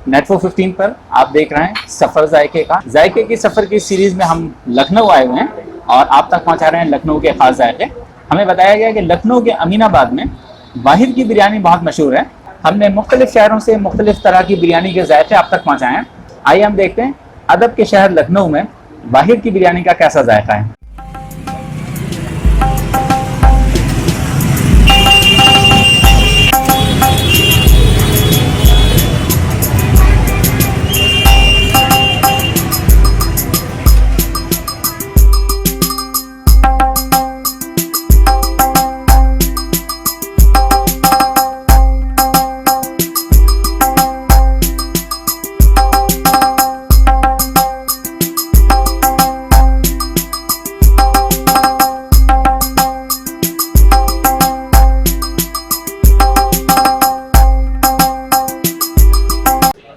Network 15 पर आप देख रहे हैं सफर जायके का। जायके की सफर की सीरीज में हम लखनऊ आए हुए हैं और आप तक पहुंचा रहे हैं लखनऊ के खास जायके। हमें बताया गया कि लखनऊ के अमीनाबाद में वाहिद की बिरयानी बहुत मशहूर है। हमने मुख्तलिफ शहरों से मुख्तलिफ तरह की बिरयानी के जायके आप तक पहुंचाए हैं। आइए हम देखते हैं अदब के शहर लखनऊ में वाहिद की बिरयानी का कैसा जायका है।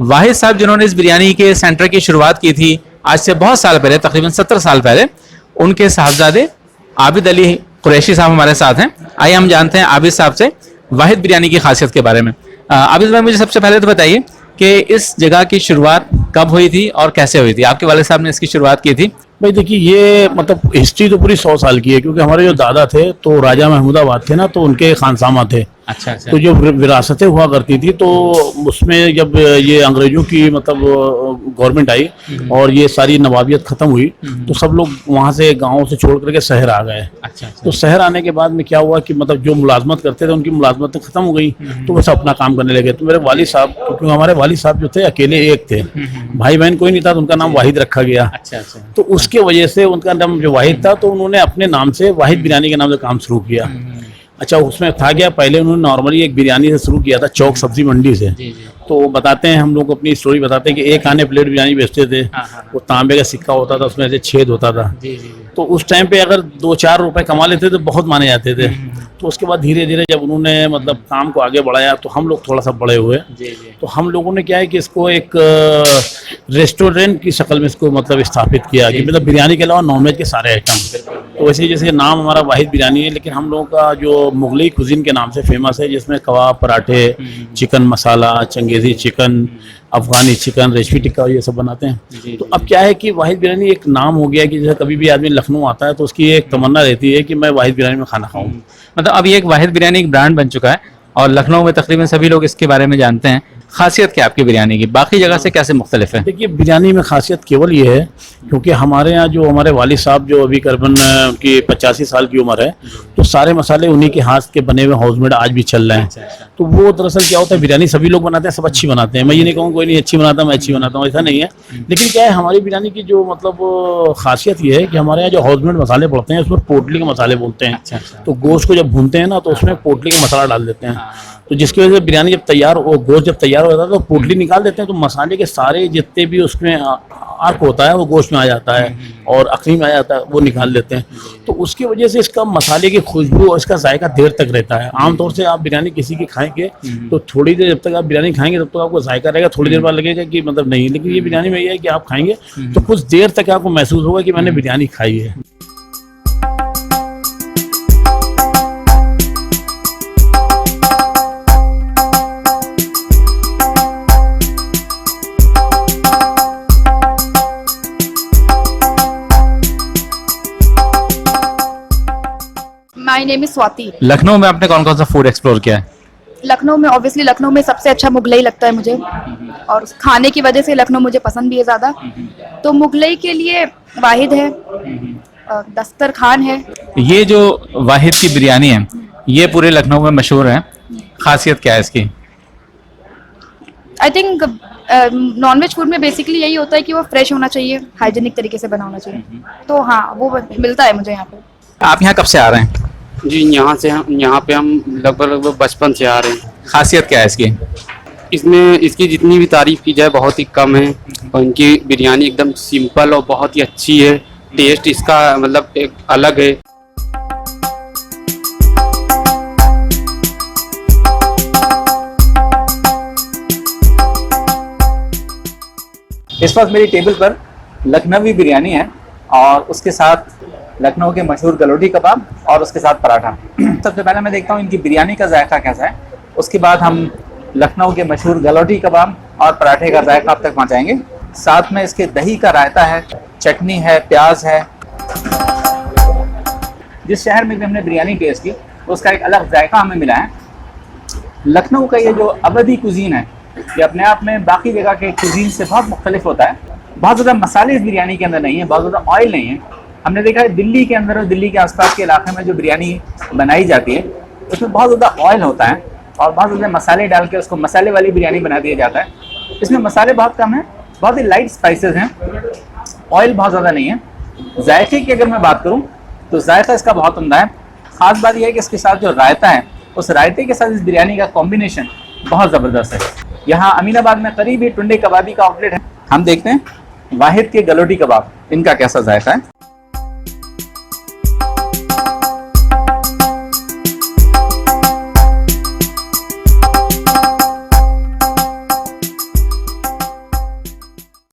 वाहिद साहब जिन्होंने इस बिरयानी के सेंटर की शुरुआत की थी आज से बहुत साल पहले, तकरीबन 70 साल पहले, उनके साहबजादे आबिद अली कुरैशी साहब हमारे साथ हैं। आइए हम जानते हैं आबिद साहब से वाहिद बिरयानी की खासियत के बारे में। आबिद भाई, मुझे सबसे पहले तो बताइए कि इस जगह की शुरुआत कब हुई थी और कैसे हुई थी? आपके वाले साहब ने इसकी शुरुआत की थी? भाई देखिए, ये मतलब हिस्ट्री तो पूरी 100 साल की है, क्योंकि हमारे जो दादा थे तो राजा महमूदाबाद थे ना, तो उनके खानसामा थे। अच्छा अच्छा। तो जो विरासतें हुआ करती थी, तो उसमें जब ये अंग्रेजों की मतलब गवर्नमेंट आई और ये सारी नवाबियत खत्म हुई, तो सब लोग वहाँ से गाँव से छोड़ करके शहर आ गए। अच्छा अच्छा। तो शहर आने के बाद में क्या हुआ कि मतलब जो मुलाजमत करते थे उनकी मुलाजमत खत्म हो गई, तो वैसे अपना काम करने लगे। तो मेरे वालिद साहब, क्योंकि हमारे वालिद साहब जो थे अकेले एक थे, भाई बहन कोई नहीं था, तो उनका नाम वाहिद रखा गया। अच्छा अच्छा। तो उसके वजह से उनका नाम जो वाहिद था, तो उन्होंने अपने नाम से वाहिद बिरयानी के नाम से काम शुरू किया। अच्छा, उसमें था क्या, पहले उन्होंने नॉर्मली एक बिरयानी से शुरू किया था, चौक सब्जी मंडी से। तो बताते हैं, हम लोग अपनी स्टोरी बताते हैं कि एक आने प्लेट बिरयानी बेचते थे। वो तांबे का सिक्का होता था, उसमें से छेद होता था। तो उस टाइम पे अगर 2-4 रुपए कमा लेते तो बहुत माने जाते थे। तो उसके बाद धीरे धीरे जब उन्होंने मतलब काम को आगे बढ़ाया, तो हम लोग थोड़ा सा बड़े हुए। तो हम लोगों ने क्या है कि इसको एक रेस्टोरेंट की शक्ल में इसको मतलब स्थापित किया कि मतलब बिरयानी के अलावा नॉनवेज के सारे आइटम। तो वैसे जैसे नाम हमारा वाहिद बिरयानी है, लेकिन हम लोगों का जो मुगलई कुजीन के नाम से फेमस है, जिसमें कबाब, पराठे, चिकन मसाला, चंगेज़ी चिकन, अफगानी चिकन, रेशमी टिक्का, ये सब बनाते हैं। तो अब क्या है कि वाहिद बिरयानी एक नाम हो गया कि जैसे कभी भी आदमी लखनऊ आता है तो उसकी एक तमन्ना रहती है कि मैं वाहिद बिरयानी में खाना खाऊं। मतलब अब ये एक वाहिद बिरयानी एक ब्रांड बन चुका है और लखनऊ में तकरीबन सभी लोग इसके बारे में जानते हैं। खासियत क्या आपकी बिरयानी की बाकी जगह से कैसे मुख्तलिफ है? देखिए, बिरयानी में खासियत केवल ये है, क्योंकि हमारे यहाँ जो हमारे वालिद साहब जो अभी करीबन की 85 साल की उम्र है, तो सारे मसाले उन्हीं के हाथ के बने हुए हाउसमेड आज भी चल रहे हैं। तो वो दरअसल क्या होता है, बिरयानी सभी लोग बनाते हैं, सब अच्छी बनाते हैं। मैं ये नहीं कहूँ कोई नहीं अच्छी बनाता, मैं अच्छी बनाता हूँ, ऐसा नहीं है। लेकिन क्या है, हमारी बिरयानी की जो मतलब खासियत ये है कि हमारे यहाँ जो हाउसमेड मसाले पड़ते हैं, उसमें पोटली के मसाले बोलते हैं। तो गोश्त को जब भूनते हैं ना, तो उसमें पोटली का मसाला डाल देते हैं। तो जिसकी वजह से बिरयानी जब तैयार हो, गोश्त जब तैयार हो जाता है तो पोटली निकाल देते हैं, तो मसाले के सारे जितने भी उसमें अर्क होता है वो गोश्त में आ जाता है और अखनी में आ जाता है, वो निकाल देते हैं। तो उसकी वजह से इसका मसाले की खुशबू और इसका जायका देर तक रहता है। आमतौर से आप बिरयानी किसी की खाएंगे तो थोड़ी देर, जब तक आप बिरयानी खाएंगे तब तक आपको जायका रहेगा, थोड़ी देर बाद लगेगा कि मतलब नहीं। लेकिन ये बिरयानी में ये है कि आप खाएंगे तो कुछ देर तक आपको महसूस होगा कि मैंने बिरयानी खाई है। My name is Swati. Lucknow में आपने कौन कौन सा फूड एक्सप्लोर किया है? लखनऊ में ऑब्वियसली लखनऊ में सबसे अच्छा मुगलई लगता है मुझे, और खाने की वजह से लखनऊ मुझे पसंद भी है ज़्यादा। तो मुगलई के लिए वाहिद है, दस्तरखान है। ये जो वाहिद की बिरयानी है ये पूरे लखनऊ में मशहूर है, खासियत क्या है इसकी? आई थिंक नॉनवेज फूड में बेसिकली यही होता है कि वो फ्रेश होना चाहिए, हाइजीनिक तरीके से बना होना चाहिए। तो हाँ, वो मिलता है मुझे यहाँ पे। आप यहाँ कब से आ रहे हैं? जी, यहाँ पे हम लगभग बचपन से आ रहे हैं। खासियत क्या है इसकी? इसमें इसकी जितनी भी तारीफ की जाए बहुत ही कम है, और इनकी बिरयानी एकदम सिंपल और बहुत ही अच्छी है। टेस्ट इसका मतलब एक अलग है। इस वक्त मेरी टेबल पर लखनवी बिरयानी है और उसके साथ लखनऊ के मशहूर गलोटी कबाब और उसके साथ पराठा। सबसे पहले मैं देखता हूँ इनकी बिरयानी का जायका कैसा है, उसके बाद हम लखनऊ के मशहूर गलोटी कबाब और पराठे का जायका आप तक पहुँचाएंगे। साथ में इसके दही का रायता है, चटनी है, प्याज है। जिस शहर में भी हमने बिरयानी टेस्ट की उसका एक अलग जायका हमें मिला है। लखनऊ का ये जो अवधी कुजीन है ये अपने आप में बाकी जगह के कुजीन से बहुत मुख्तलिफ होता है। बहुत ज़्यादा मसाले इस बिरयानी के अंदर नहीं है, बहुत ज़्यादा ऑयल नहीं है। हमने देखा है दिल्ली के अंदर और दिल्ली के आसपास के इलाके में जो बिरयानी बनाई जाती है उसमें बहुत ज़्यादा ऑयल होता है और बहुत ज़्यादा मसाले डाल के उसको मसाले वाली बिरयानी बना दिया जाता है। इसमें मसाले बहुत कम हैं, बहुत ही लाइट स्पाइसेस हैं, ऑयल बहुत ज़्यादा नहीं है। जायके की अगर मैं बात करूँ तो जायका इसका बहुत उम्दा है। ख़ास बात यह है कि इसके साथ जो रायता है उस रायते के साथ इस बिरयानी का कॉम्बिनेशन बहुत ज़बरदस्त है। यहाँ अमीनाबाद में करीब ही टुंडे कबाबी का आउटलेट है। हम देखते हैं वाहिद के गलोटी कबाब, इनका कैसा जायका है।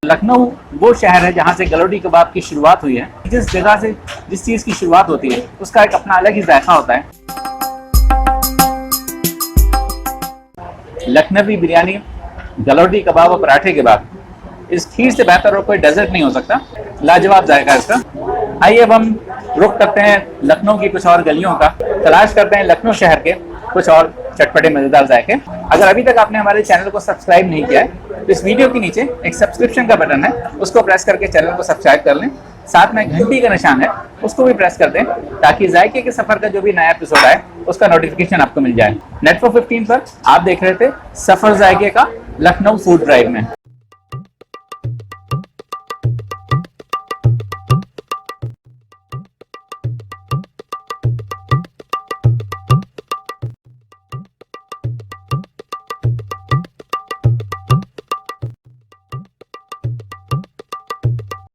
लखनऊ वो शहर है जहाँ से गलोटी कबाब की शुरुआत हुई है। जिस जगह से जिस चीज़ की शुरुआत होती है उसका एक अपना अलग ही जायका होता है। लखनवी बिरयानी, गलोटी कबाब और पराठे के बाद इस खीर से बेहतर और कोई डेजर्ट नहीं हो सकता। लाजवाब जायका इसका। आइए अब हम रुख करते हैं लखनऊ की कुछ और गलियों का, तलाश करते हैं लखनऊ शहर के कुछ और चटपटे मज़ेदार जायके। अगर अभी तक आपने हमारे चैनल को सब्सक्राइब नहीं किया है तो इस वीडियो के नीचे एक सब्सक्रिप्शन का बटन है, उसको प्रेस करके चैनल को सब्सक्राइब कर लें। साथ में घंटी का निशान है, उसको भी प्रेस कर दें ताकि जायके के सफ़र का जो भी नया एपिसोड आए उसका नोटिफिकेशन आपको मिल जाए। नेट फॉर 15 पर आप देख रहे थे सफ़र जायके का लखनऊ फूड ड्राइव में।